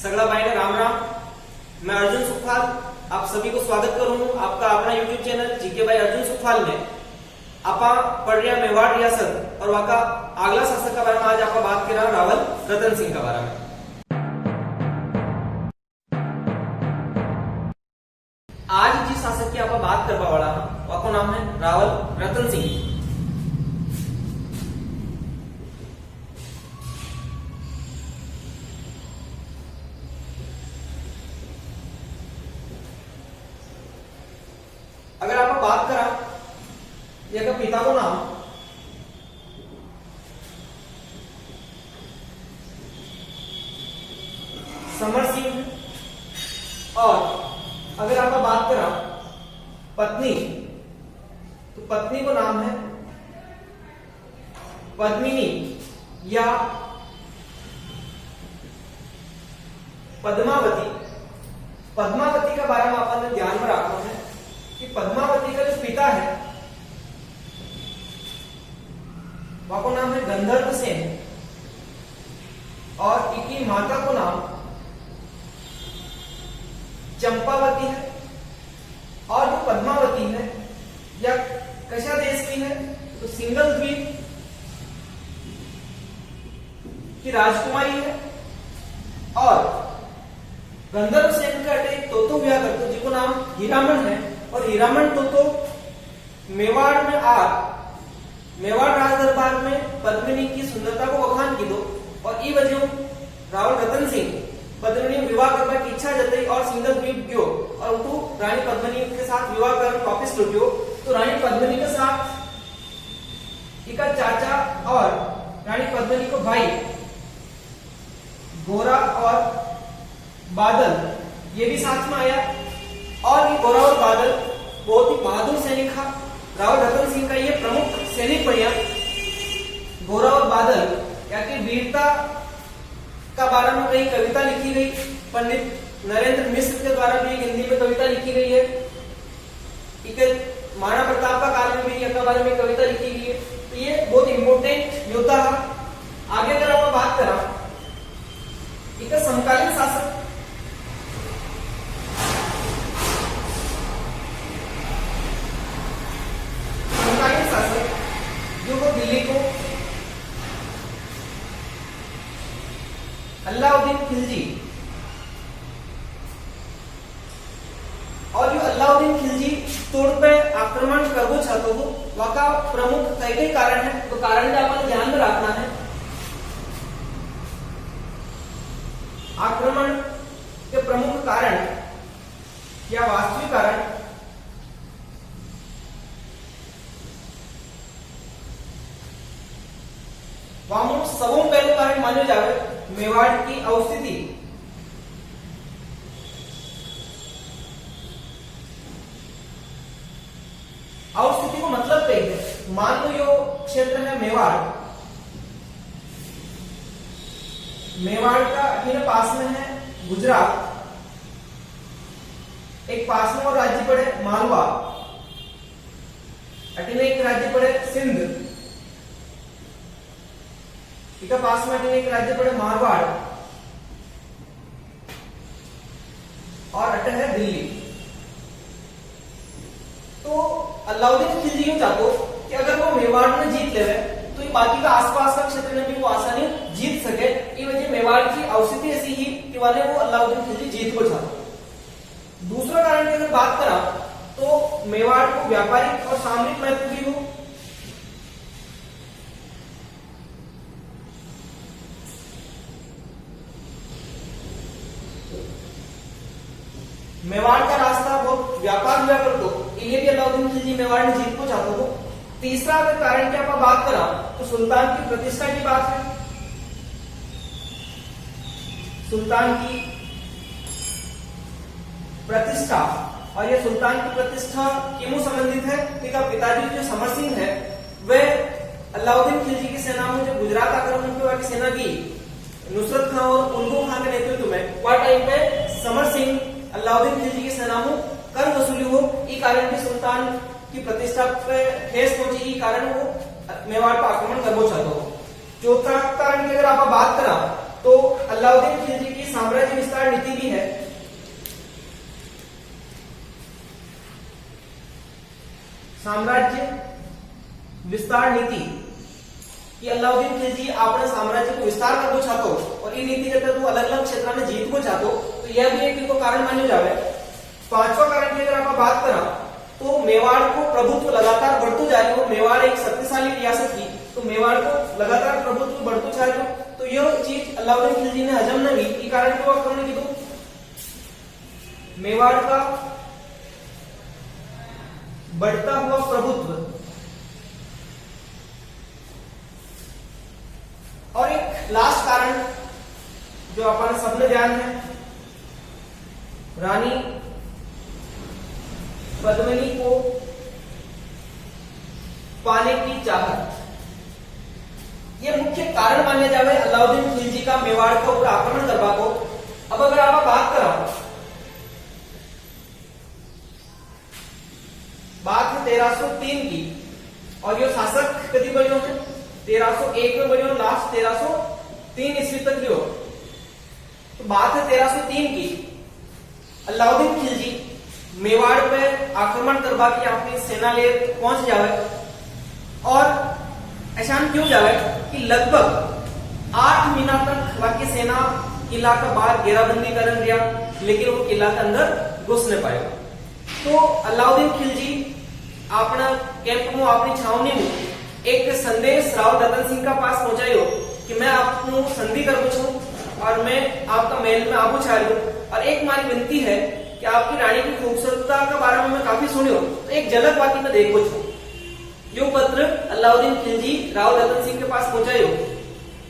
सगळा बाईने राम राम। मैं अर्जुन सुखपाल आप सभी को स्वागत करूँ आपका अपना YouTube channel GK by Arjun Sukhpal में। आप पढ़ रहे मेवाड़ रियासत और वहां का अगला शासक का बारे में आज आप बात कर रहा रावल रतन सिंह का बारे में। आज जिस शासक की आप बात करवा वाला वह नाम है रावल रतन सिंह। अगर आप बात करा यह पिता को नाम समर सिंह और अगर आप बात करा पत्नी तो पत्नी को नाम है पद्मिनी या पद्मावती। पद्मावती का बारे में अपन ध्यान में रखना है कि पद्मावती का जो पिता है वह नाम है गंधर्व सेन और इनकी माता को नाम चंपावती है। और जो पद्मावती है यह कशा देश की है तो सिंगल द्वीप की राजकुमारी है। और गंधर्व सेन का तोतो विवाह करते जिसको नाम हीरामन है और हीरामन तो मेवाड़ में मेवाड़ राज दरबार में पद्मिनी की सुंदरता को बखान की दो और ई वजह रावल रतन सिंह पद्मिनी विवाह करने की इच्छा जताई और सिंगल द्वीप गयो और उनको रानी पद्मिनी के साथ विवाह कर वापिस लौटियो। तो रानी पद्मिनी के साथ इनका चाचा और रानी पद्मिनी को भाई गोरा और बादल ये भी साथ में आया और ये गोरा और बादल बहुत ही बहादुर सैनिक था। रावल रतन सिंह का ये प्रमुख सैनिक बढ़िया गोरा और बादल या कि वीरता का बारे में कई कविता लिखी गई। पंडित नरेंद्र मिश्र के द्वारा भी हिंदी में कविता लिखी गई है। इनके महाराणा प्रताप का काल में भी इनके बारे में कविता लिखी गई है। तो ये बहुत इंपोर्टेंट योद्धा है। आगे अगर आप बात करा इनका समकालीन शासक जो वो दिल्ली को अलाउद्दीन खिलजी और जो अलाउद्दीन खिलजी तोड़ पे आक्रमण करवो चाहते हो वहां का प्रमुख कई कारण है। तो कारण का अपन ध्यान में रखना है। आक्रमण के प्रमुख कारण या वास्तविक कारण सबों पहलू कारण माने जावे मेवाड़ की अवस्थिति। अवस्थिति को मतलब कही मान लो यो क्षेत्र है मेवाड़। मेवाड़ का इन पास में है गुजरात, एक पास में और राज्य पड़े मालवा, अटीने एक राज्य पड़े सिंध, इसका पास में एक राज्य पड़े मारवाड़ और अटे है दिल्ली। तो अलाउद्दीन खिलजी यूं चाहते कि अगर वो मेवाड़ में जीत ले तो ये बाकी का आसपास का क्षेत्र में भी वो आसानी जीत सके। ये वजह मेवाड़ की अवस्थिति ऐसी ही कि वाले वो अलाउद्दीन खिलजी जीत को चाहते। दूसरा कारण की अगर बात करा तो मेवाड़ को व्यापारिक और सामरिक महत्व की हो। मेवाड़ का रास्ता बहुत व्यापार हुआ करतो इन्हें भी अलाउद्दीन खिलजी मेवाड़ में जीत को चाहते हो। तीसरा अगर कारण की आप बात करा तो सुल्तान की प्रतिष्ठा की बात है। सुल्तान की प्रतिष्ठा और ये सुल्तान की प्रतिष्ठा क्यों संबंधित है कि पिताजी जो समर सिंह है वह अलाउद्दीन खिलजी की सेना में जो गुजरात आक्रमण की सेना की नुसरत खान और उल्लू खान के नेतृत्व में वह टाइम पे समर सिंह अलाउद्दीन खिलजी की सेना में कर वसूली हो। इस कारण की सुल्तान की प्रतिष्ठा पे ठेस पहुंची। इस कारण वो मेवाड़ पर आक्रमण करना चाहता हो। चौथा कारण की अगर आप बात करा तो अलाउद्दीन खिलजी की साम्राज्य विस्तार नीति भी है। साम्राज्य विस्तार नीति कि अलाउद्दीन खिलजी अपने साम्राज्य को विस्तार करना चाहते हो और ये नीति के तहत वो अलग अलग क्षेत्र में जीत को चाहते हो, तो यह भी एक इनको कारण मान्य जावे। पांचवा कारण की अगर आप बात करा तो मेवाड़ को प्रभुत्व लगातार बढ़ते जा रही हो। मेवाड़ एक शक्तिशाली रियासत थी, तो मेवाड़ को लगातार प्रभुत्व बढ़ते जा रही हो, तो यह चीज अलाउद्दीन खिलजी ने हजम न की। ई कारण क्यों आक्रमण की दो मेवाड़ का बढ़ता हुआ प्रभुत्व। और एक लास्ट कारण जो अपन सबने ध्यान है, रानी पद्मिनी को पाने की चाहत, ये मुख्य कारण माने जावे अलाउद्दीन खिलजी का मेवाड़ के ऊपर आक्रमण करवा को। अब अगर आप बात करो, बात है 1303 की, और ये शासक कभी बनो है 1301 में बनो, लास्ट 1303 ईस्वी तक लियो। तो बात है 1303 की, अलाउद्दीन खिलजी मेवाड़ पे आक्रमण करवा के अपनी सेना ले पहुंच जावे, और ऐसा क्यों जावे कि लगभग 8 महीना तक बाकी सेना किला का बाहर घेराबंदी कर दिया, लेकिन वो किला के अंदर घुस नहीं पाए। तो अलाउद्दीन खिलजी अपना कैंप में, अपनी छावनी में एक संदेश राव रतन सिंह का पास पहुंचायो कि मैं आपको संधि कर पूछूं और मैं आपका महल में आबू छा रही हूं, और एक हमारी विनती है कि आपकी रानी की खूबसूरता के बारे में मैं काफी सुनी हूं, तो एक झलक बाकी मैं देख पूछूं। जो पत्र अलाउद्दीन खिलजी राव रतन सिंह के पास पहुंचायो,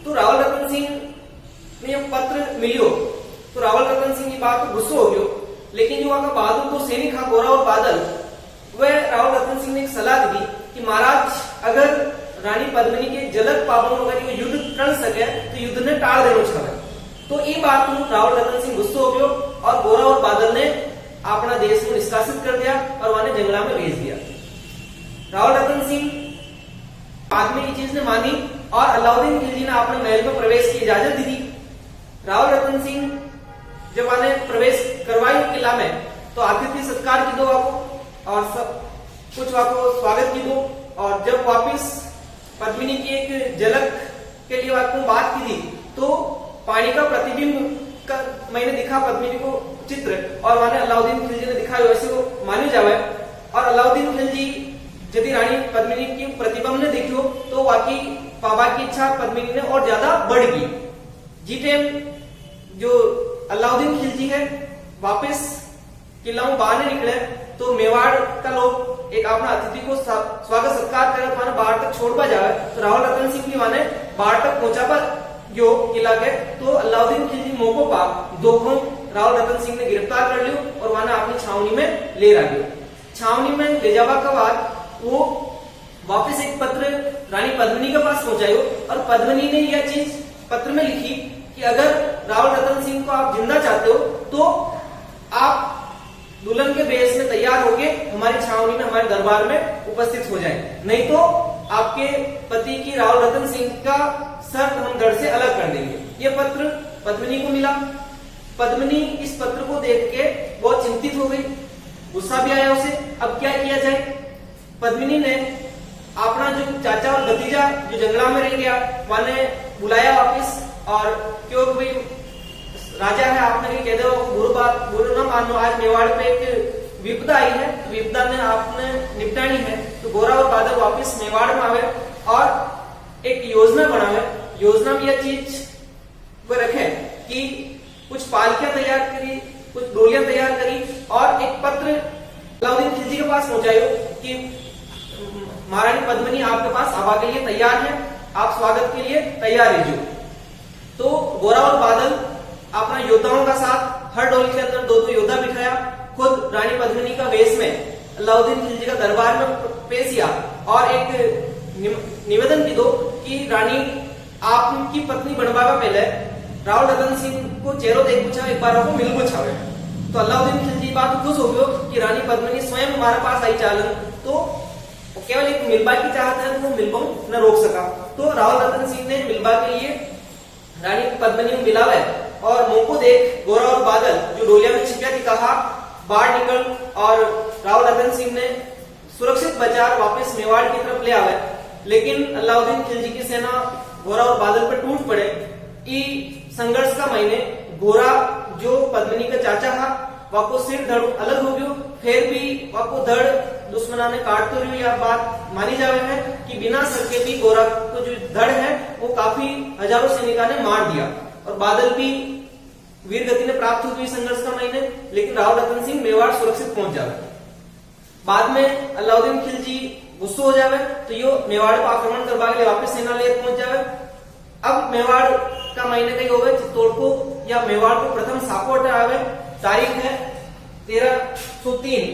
तो राव रतन सिंह ने ये पत्र मिलियो, तो रावल रतन सिंह की बात को गुस्सा हो गयो, लेकिन जो वहां का बहादुर को सैनिक था गोरा और बादल, वह रावल रतन सिंह ने एक सलाह दी कि महाराज अगर रानी पद्मिनी के जलक पावन वगैरह को युद्ध कर सके तो युद्ध ने टाल देना चाहिए। तो ये बात रावल रतन सिंह गुस्सा हो गयो, और गोरा और बादल ने अपना देश को निष्कासित कर दिया और वहां जंगला में भेज दिया। रावल रतन सिंह बाद में ये चीज ने मानी, और अलाउद्दीन खिलजी ने अपने महल में प्रवेश की इजाजत दी थी। रावल रतन सिंह जब आने प्रवेश करवाई किला में, तो आतिथ्य सत्कार की दो आपको, और सब कुछ आपको स्वागत की दो, और जब वापिस पद्मिनी की एक झलक के लिए आपको बात की थी, तो पानी का प्रतिबिंब का मैंने दिखा पद्मिनी को चित्र, और माने अलाउद्दीन खिलजी ने दिखाया, वैसे वो मानी जावे। और अलाउद्दीन खिलजी यदि रानी पद्मिनी की प्रतिबिंब ने देखियो, तो वाकई पापा की इच्छा पद्मिनी ने और ज्यादा बढ़ गई। जी टाइम जो अलाउद्दीन खिलजी है वापिस किला में बाहर निकले, तो मेवाड़ का लोग एक अपना अतिथि को स्वागत सत्कार करे, माने बाहर तक छोड़वा जावे, तो रावल रतन सिंह भी माने बाहर तक पहुंचा पर जो किला के, तो अलाउद्दीन खिलजी मौको पा दोखों रावल रतन सिंह ने गिरफ्तार कर लियो और वहां अपनी छावनी में ले आ गयो। छावनी में ले जावा के बाद वो वापस एक पत्र रानी पद्मिनी के पास पहुंचायो, और पद्मिनी ने यह चीज पत्र में लिखी कि अगर रावल रतन सिंह को आप जिंदा चाहते हो, तो आप दुल्हन के बेस में तैयार होके हमारी छावनी में, हमारे दरबार में उपस्थित हो जाए, नहीं तो आपके पति की रावल रतन सिंह का सर हम गढ़ से अलग कर देंगे। ये पत्र पद्मिनी को मिला। पद्मिनी इस पत्र को देख के बहुत चिंतित हो गई, गुस्सा भी आया उसे। अब क्या किया जाए? पद्मिनी ने अपना जो चाचा और भतीजा जो जंगला में रह गया, माने बुलाया वापिस, और क्यों भाई राजा है, आपने कह दो बुरा ना मानो, आज मेवाड़ पे एक विपदा आई है, विपदा ने आपने निपटानी है। तो गोरा और बादल वापिस मेवाड़ में आवे और एक योजना बनावे। योजना में यह चीज वो रखे कि कुछ पालकियां तैयार करी, कुछ डोलियां तैयार करी, और एक पत्र अलाउद्दीन खिलजी के पास पहुंचायो कि महारानी पद्मिनी आपके पास आवा के लिए तैयार है, आप स्वागत के लिए तैयार रहिए। तो गोरा और बादल अपना योद्धाओं का साथ हर डोली के अंदर दो योद्धा बिठाया, खुद रानी पद्मिनी का वेश में अलाउद्दीन खिलजी का दरबार में पेश किया, और एक निवेदन की दो कि रानी आपकी पत्नी बनवा का पहले रावल रतन सिंह को चेहरो देख पूछा, एक बार आपको मिल पूछावे। तो अलाउद्दीन खिलजी बात खुश हो गयो कि रानी पद्मिनी स्वयं हमारे पास आई चालन, तो केवल एक मिलबा की चाहत है, वो मिलबा न रोक सका। तो रावल रतन सिंह ने मिलबा के लिए रानी पद्मिनी को मिलावे और मोको देख गोरा और बादल जो डोलिया में छिपा थी कहा बाहर निकल, और राव रतन सिंह ने सुरक्षित बचा वापस मेवाड़ की तरफ ले आवे। लेकिन अलाउद्दीन खिलजी की सेना गोरा और बादल पर टूट पड़े। ई संघर्ष का महीने गोरा जो पद्मिनी का चाचा था वाको सिर धड़ अलग हो गयो, फिर भी वाको धड़ दुश्मना ने काटते रही। यह बात मानी जावे है कि बिना सर के भी गोरा को जो धड़ है वो काफी हजारों सैनिका ने मार दिया, और बादल भी वीर गति ने प्राप्त हुई संघर्ष का महीने। लेकिन राव रतन सिंह मेवाड़ सुरक्षित पहुंच जावे। बाद में अलाउद्दीन खिलजी गुस्सो हो जावे तो यो मेवाड़ पर आक्रमण करवा के वापस सेना ले पहुंच जावे। अब मेवाड़ का महीने कहीं होवे चित्तौड़ को या मेवाड़ को प्रथम साको हटावे। तारीख है 1303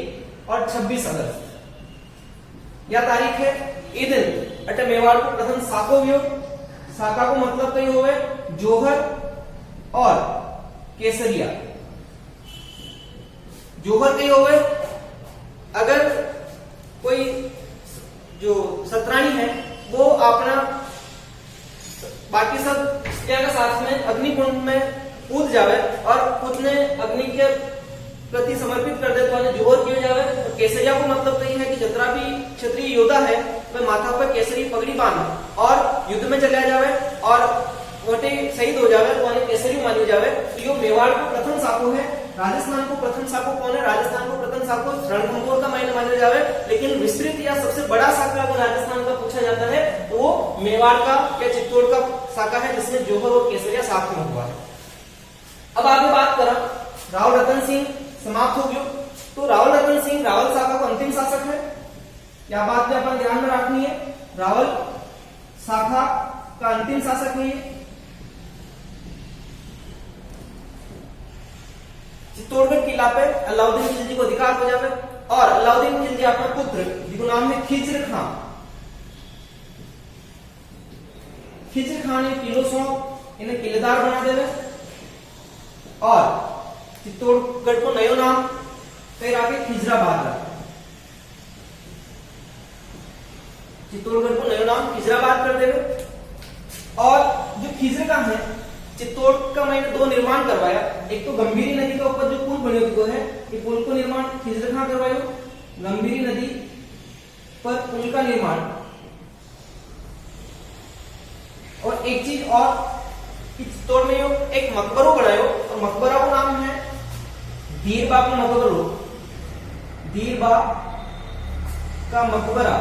और 26 अगस्त। यह तारीख है ई दिन अटे मेवाड़ को प्रथम साको हुयो। साका को मतलब कहीं होवे जोहर और केसरिया। जोहर कहीं होवे अगर कोई जो सतरानी है वो अपना बाकी सब के साथ में अग्नि कुंड में कूद जावे और खुद ने अग्नि के प्रति समर्पित कर दे तो जोहर किया जावे। और केसरिया को मतलब तो यह है कि जितना भी क्षत्रिय योद्धा है वह माथा पर केसरी पगड़ी बांध और युद्ध में चला जावे और वोटे शहीद हो जावे तो केसरी मानी जावे। तो यो मेवाड़ को प्रथम साको है। राजस्थान को प्रथम साको कौन है? राजस्थान को प्रथम साको रणथंभौर का महीना माना जावे। लेकिन विस्तृत या सबसे बड़ा साका अगर राजस्थान का पूछा जाता है तो वो मेवाड़ का या चित्तौड़ का साका है, जिसमें जोहर और केसरिया साथ में हुआ है। अब आगे बात करा राव रतन सिंह समाप्त हो गयो। तो रावल रतन सिंह रावल साका का अंतिम शासक है। यह बात भी अपन ध्यान में रखनी है। रावल शाखा का अंतिम शासक है। चित्तौड़गढ़ किला पे अलाउद्दीन खिलजी को अधिकार हो जावे और अलाउद्दीन खिलजी अपना पुत्र जिसको नाम है खिज्र खां। खिज्र खां ने किलो सौंप इन्हें किलेदार बना देवे और चित्तौड़गढ़ को नयो नाम फिर आगे खिजराबाद रखा। चित्तौड़गढ़ को नयो नाम खिजराबाद कर देवे। और जो खिज्र खां है चित्तौड़ का मैंने दो निर्माण करवाया। एक तो गंभीरी नदी के ऊपर जो पुल बने हुए है ये पुल को निर्माण खिज्र खां करवायो। गंभीरी नदी पर पुल का निर्माण। और एक चीज और चित्तौड़ में एक मकबरो बनायो और मकबरा का नाम है दीरबा का मकबरो। दीरबा का मकबरा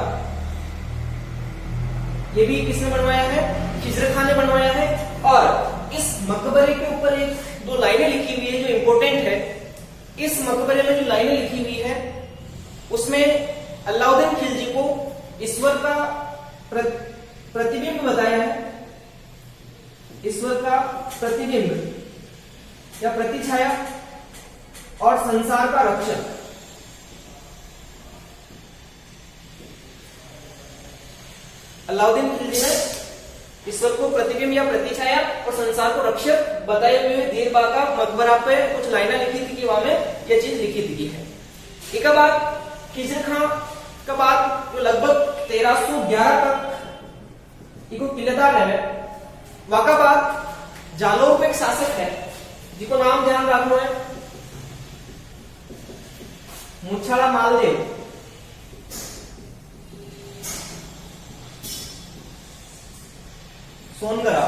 ये भी किसने बनवाया है? खिज्र खां ने बनवाया है। और इस मकबरे के ऊपर एक दो लाइनें लिखी हुई है जो इंपॉर्टेंट है। इस मकबरे में जो लाइनें लिखी हुई है उसमें अलाउद्दीन खिलजी को ईश्वर का प्रतिबिंब बताया है। ईश्वर का प्रतिबिंब या प्रतिछाया और संसार का रक्षक। अलाउद्दीन खिलजी ने ईश्वर को प्रतिबिंब या प्रतिछाया और संसार को रक्षक बताए हुए दीरबा का मकबरा पे कुछ लाइनें लिखी थी कि वहां में यह चीज लिखी थी है। एक बाद खिज्र खां का बाद जो लगभग 1311 तक इको किलेदार रहे। वाका बाद जालौर पे एक शासक है जिसको नाम ध्यान रखना है मुछाला मालदेव। सोनगरा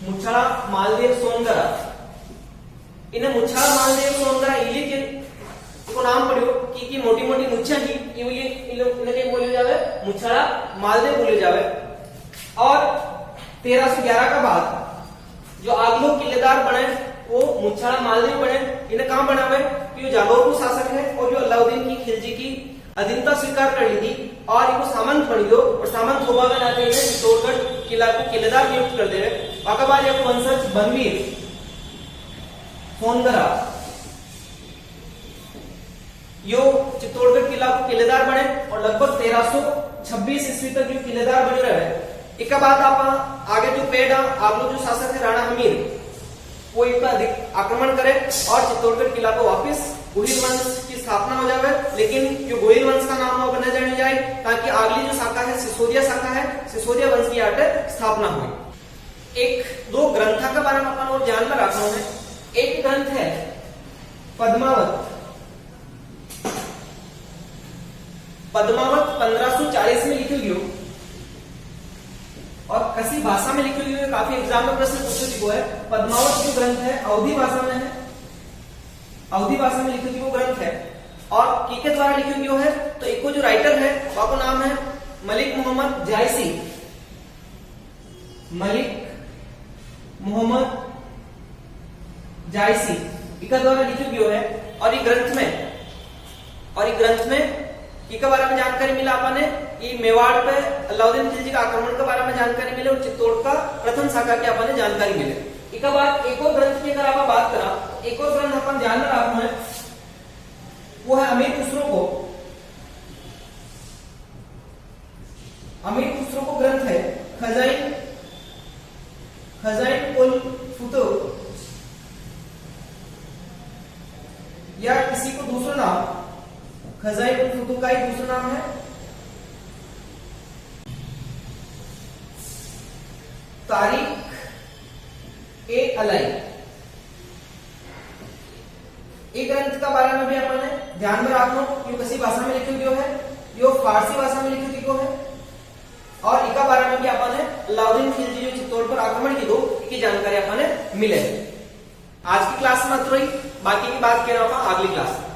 मुछाला मालदेव सोनगरा। इन्हें मुछाला मालदेव सोनगरा इलिए को नाम पड़ियो कि मोटी मोटी मुच्छा ही इन्हें बोले जावे मुछाला मालदेव बोले जावे। और 1311 का बाद जो आगलो किलेदार बने वो मुछाला मालदेव बने। इन्हें कहां बना हुआ है कि जालौर को शासक है और जो अलाउद्दीन की खिलजी की अधीनता स्वीकार कर ली थी और इनको सामंत बन गयो। और सामंत होगा का नाते चित्तौड़गढ़ किला को किलेदार नियुक्त कर दे रहे। वाकाबाद या वंशज बनवीर सोनगरा यो चित्तौड़गढ़ किला को किलेदार बने और लगभग 1326 ईस्वी तक जो किलेदार बने रहे। एक बाद आप आगे जो पेड़ आप लोग जो शासक है राणा हमीर वो इतना अधिक आक्रमण करे और चित्तौड़गढ़ किला को वापस गोहिल वंश की स्थापना हो जावे। लेकिन जो गोहिल वंश का नाम बना जाने जाए ताकि अगली जो शाखा है सिसोदिया शाखा है, सिसोदिया वंश की आटे स्थापना हुई। एक दो ग्रंथा के बारे में अपन और ध्यान में रखना है। एक ग्रंथ है पद्मावत। पद्मावत 1540 में लिखी हुई हो और किसी भाषा में लिखी हुई है, काफी एग्जाम में प्रश्न पूछे वो है। पद्मावत जो ग्रंथ है अवधी भाषा में है, अवधी भाषा में लिखी हुई वो ग्रंथ है और किसके द्वारा लिखी हुई है? तो एक को जो राइटर है वो नाम है मलिक मोहम्मद जायसी। मलिक मोहम्मद जायसी इनका द्वारा लिखी हुई है। और ये ग्रंथ में के बारे में जानकारी मिला अपन ने, ये मेवाड़ पे अलाउद्दीन खिलजी का आक्रमण के बारे में जानकारी मिले और चित्तौड़ का प्रथम शाखा की अपन ने जानकारी मिले। एक बाद एक और ग्रंथ की अगर आप बात करा, एक और ग्रंथ अपन ध्यान में रखना है वो है अमीर खुसरो को। अमीर खुसरो को ग्रंथ है खजाइन उल फुतूह, या किसी को दूसरा नाम खजाइन उल फुतूह का ही दूसरा नाम है तारीख ए अलाई। एक ग्रंथ का बारे में भी अपन ने ध्यान में रखना, ये किसी भाषा में लिखी हुई है, ये फारसी भाषा में लिखी हुई है और इनका बारे में भी अपन ने अलाउद्दीन खिलजी जो चित्तौड़ पर आक्रमण की दो की जानकारी अपन ने मिले। आज की क्लास में इतना ही, बाकी की बात करें अपन अगली क्लास में।